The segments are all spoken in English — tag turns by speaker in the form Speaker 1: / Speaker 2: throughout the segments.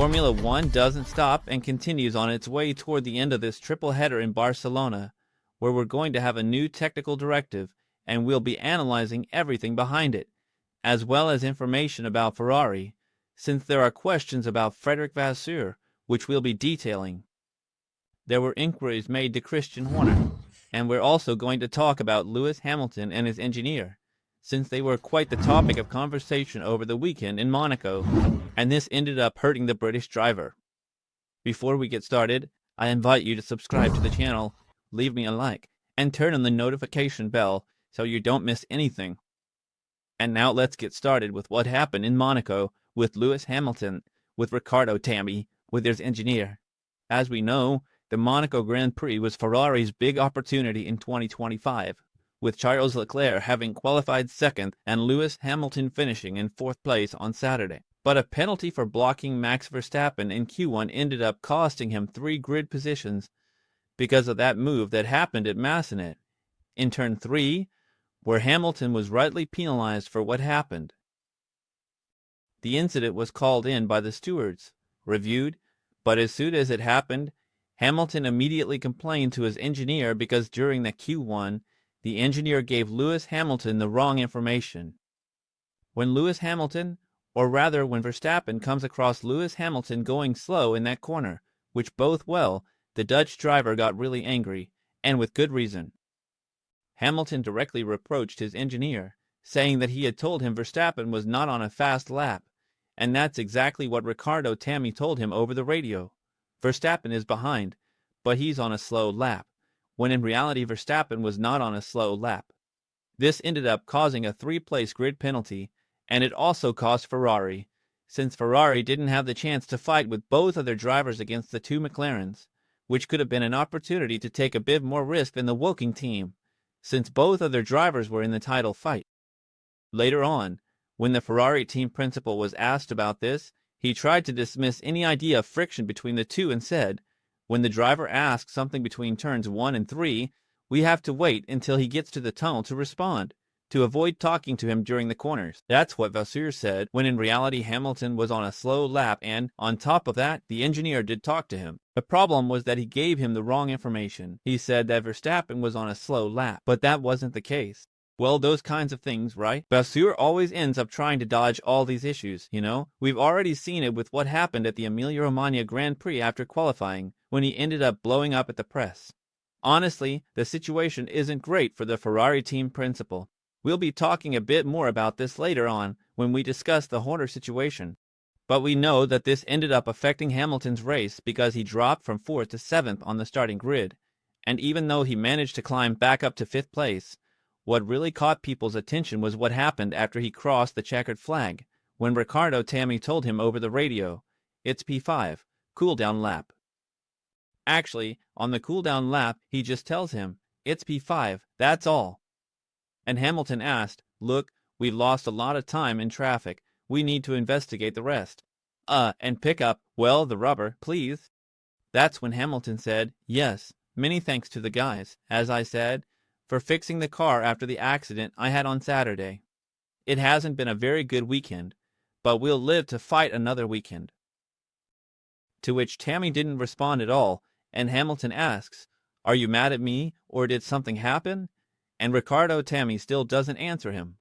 Speaker 1: Formula One doesn't stop and continues on its way toward the end of this triple header in Barcelona, where we're going to have a new technical directive, and we'll be analyzing everything behind it, as well as information about Ferrari, since there are questions about Frederic Vasseur, which we'll be detailing. There were inquiries made to Christian Horner, and we're also going to talk about Lewis Hamilton and his engineer, since they were quite the topic of conversation over the weekend in Monaco, and this ended up hurting the British driver. Before we get started, I invite you to subscribe to the channel, leave me a like, and turn on the notification bell so you don't miss anything. And now let's get started with what happened in Monaco with Lewis Hamilton, with Riccardo Tammy, with his engineer. As we know, the Monaco Grand Prix was Ferrari's big opportunity in 2025, with Charles Leclerc having qualified second and Lewis Hamilton finishing in fourth place on Saturday. But a penalty for blocking Max Verstappen in Q1 ended up costing him 3 grid positions because of that move that happened at Massenet in turn 3, where Hamilton was rightly penalized for what happened. The incident was called in by the stewards, reviewed, but as soon as it happened, Hamilton immediately complained to his engineer because during the Q1, the engineer gave Lewis Hamilton the wrong information. When Lewis Hamilton, or rather when Verstappen comes across Lewis Hamilton going slow in that corner, which both well, the Dutch driver got really angry, and with good reason. Hamilton directly reproached his engineer, saying that he had told him Verstappen was not on a fast lap, and that's exactly what Riccardo Tammy told him over the radio. Verstappen is behind, but he's on a slow lap, when in reality Verstappen was not on a slow lap. This ended up causing a 3-place grid penalty, and it also cost Ferrari, since Ferrari didn't have the chance to fight with both of their drivers against the 2 McLarens, which could have been an opportunity to take a bit more risk than the Woking team, since both of their drivers were in the title fight. Later on, when the Ferrari team principal was asked about this, he tried to dismiss any idea of friction between the two and said, when the driver asks something between turns 1 and 3, we have to wait until he gets to the tunnel to respond, to avoid talking to him during the corners. That's what Vasseur said, when in reality Hamilton was on a slow lap and, on top of that, the engineer did talk to him. The problem was that he gave him the wrong information. He said that Verstappen was on a slow lap, but that wasn't the case. Well, those kinds of things, right? Vasseur always ends up trying to dodge all these issues, you know? We've already seen it with what happened at the Emilia-Romagna Grand Prix after qualifying, when he ended up blowing up at the press. Honestly, the situation isn't great for the Ferrari team principal. We'll be talking a bit more about this later on when we discuss the Horner situation. But we know that this ended up affecting Hamilton's race because he dropped from 4th to 7th on the starting grid, and even though he managed to climb back up to 5th place, what really caught people's attention was what happened after he crossed the checkered flag, when Riccardo Tammy told him over the radio, "It's P5, cool-down lap." Actually, on the cool-down lap, he just tells him, "It's P5, that's all." And Hamilton asked, "Look, we've lost a lot of time in traffic. We need to investigate the rest. And pick up, well, the rubber, please." That's when Hamilton said, "Yes, many thanks to the guys, as I said, for fixing the car after the accident I had on Saturday. It hasn't been a very good weekend, but we'll live to fight another weekend." To which Tammy didn't respond at all, and Hamilton asks, "Are you mad at me, or did something happen?" And Riccardo Tammy still doesn't answer him.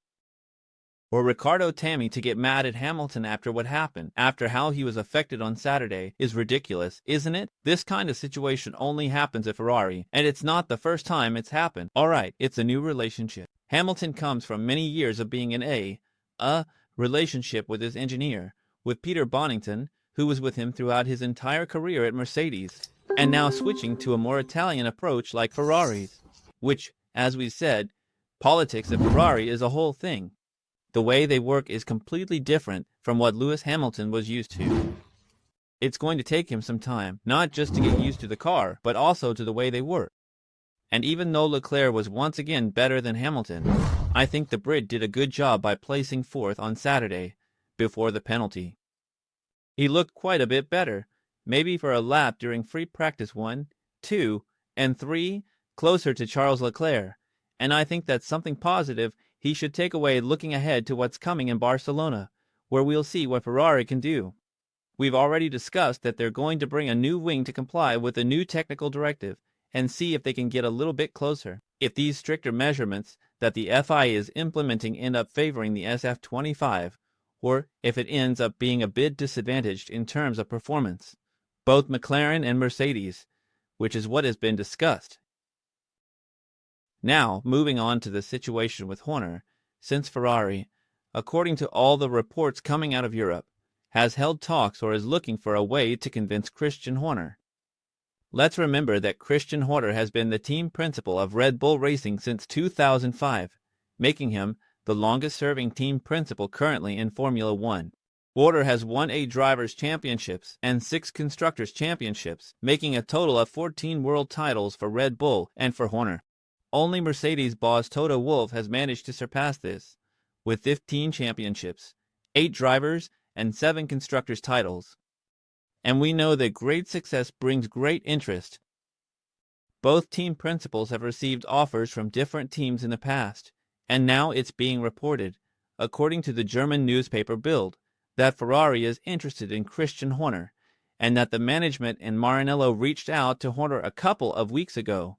Speaker 1: For Riccardo Tammy to get mad at Hamilton after what happened, after how he was affected on Saturday, is ridiculous, isn't it? This kind of situation only happens at Ferrari, and it's not the first time it's happened. Alright, it's a new relationship. Hamilton comes from many years of being in a relationship with his engineer, with Peter Bonington, who was with him throughout his entire career at Mercedes, and now switching to a more Italian approach like Ferrari's, which, as we said, politics at Ferrari is a whole thing. The way they work is completely different from what Lewis Hamilton was used to. It's going to take him some time, not just to get used to the car, but also to the way they work. And even though Leclerc was once again better than Hamilton, I think the Brit did a good job by placing 4th on Saturday, before the penalty. He looked quite a bit better, maybe for a lap during free practice 1, 2, and 3, closer to Charles Leclerc, and I think that's something positive he should take away looking ahead to what's coming in Barcelona, where we'll see what Ferrari can do. We've already discussed that they're going to bring a new wing to comply with the new technical directive and see if they can get a little bit closer. If these stricter measurements that the FIA is implementing end up favoring the SF25, or if it ends up being a bit disadvantaged in terms of performance, both McLaren and Mercedes, which is what has been discussed. Now, moving on to the situation with Horner, since Ferrari, according to all the reports coming out of Europe, has held talks or is looking for a way to convince Christian Horner. Let's remember that Christian Horner has been the team principal of Red Bull Racing since 2005, making him the longest-serving team principal currently in Formula One. Horner has won 8 Drivers' Championships and 6 Constructors' Championships, making a total of 14 world titles for Red Bull and for Horner. Only Mercedes boss Toto Wolff has managed to surpass this, with 15 championships, 8 drivers, and 7 constructors' titles. And we know that great success brings great interest. Both team principals have received offers from different teams in the past, and now it's being reported, according to the German newspaper Bild, that Ferrari is interested in Christian Horner, and that the management and Maranello reached out to Horner a couple of weeks ago.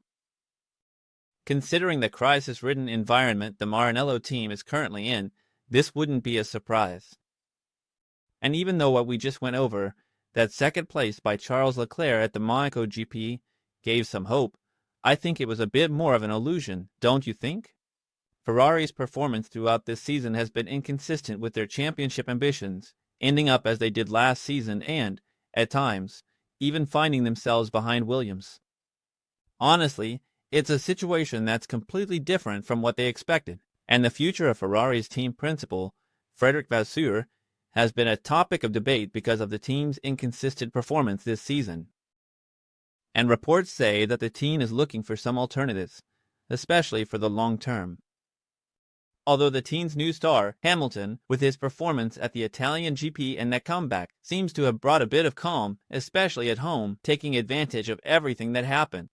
Speaker 1: Considering the crisis-ridden environment the Maranello team is currently in, this wouldn't be a surprise. And even though what we just went over, that second place by Charles Leclerc at the Monaco GP gave some hope, I think it was a bit more of an illusion, don't you think? Ferrari's performance throughout this season has been inconsistent with their championship ambitions, ending up as they did last season and, at times, even finding themselves behind Williams. Honestly, it's a situation that's completely different from what they expected, and the future of Ferrari's team principal, Frédéric Vasseur, has been a topic of debate because of the team's inconsistent performance this season. And reports say that the team is looking for some alternatives, especially for the long term. Although the team's new star, Hamilton, with his performance at the Italian GP and that comeback, seems to have brought a bit of calm, especially at home, taking advantage of everything that happened.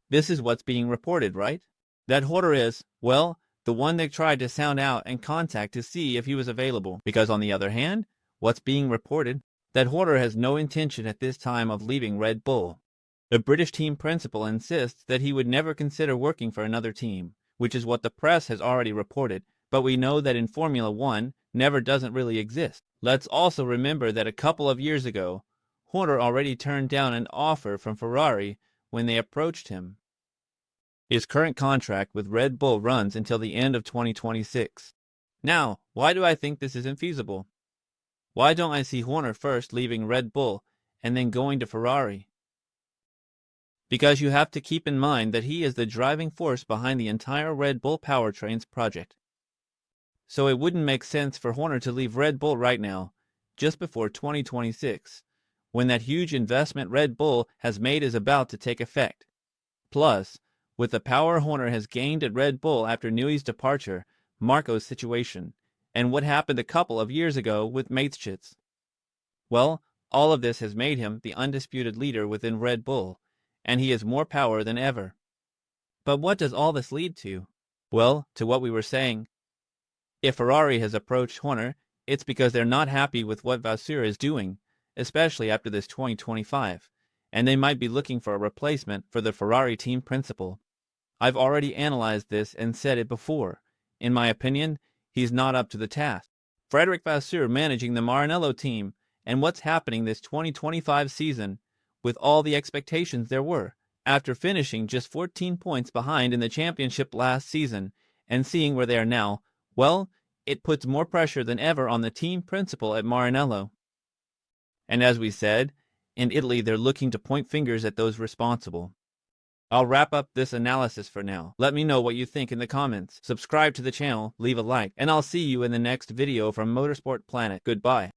Speaker 1: This is what's being reported, right? That Horner is, well, the one they tried to sound out and contact to see if he was available, because on the other hand, what's being reported, that Horner has no intention at this time of leaving Red Bull. The British team principal insists that he would never consider working for another team, which is what the press has already reported, but we know that in Formula One, never doesn't really exist. Let's also remember that a couple of years ago, Horner already turned down an offer from Ferrari when they approached him. His current contract with Red Bull runs until the end of 2026. Now, why do I think this isn't feasible? Why don't I see Horner first leaving Red Bull and then going to Ferrari? Because you have to keep in mind that he is the driving force behind the entire Red Bull powertrains project. So it wouldn't make sense for Horner to leave Red Bull right now, just before 2026, when that huge investment Red Bull has made is about to take effect. Plus, with the power Horner has gained at Red Bull after Newey's departure, Marco's situation, and what happened a couple of years ago with Mateschitz. Well, all of this has made him the undisputed leader within Red Bull, and he has more power than ever. But what does all this lead to? Well, to what we were saying. If Ferrari has approached Horner, it's because they're not happy with what Vasseur is doing, especially after this 2025, and they might be looking for a replacement for the Ferrari team principal. I've already analyzed this and said it before. In my opinion, he's not up to the task. Frédéric Vasseur managing the Maranello team, and what's happening this 2025 season, with all the expectations there were, after finishing just 14 points behind in the championship last season, and seeing where they are now, well, it puts more pressure than ever on the team principal at Maranello. And as we said, in Italy they're looking to point fingers at those responsible. I'll wrap up this analysis for now. Let me know what you think in the comments. Subscribe to the channel, leave a like, and I'll see you in the next video from Motorsport Planet. Goodbye.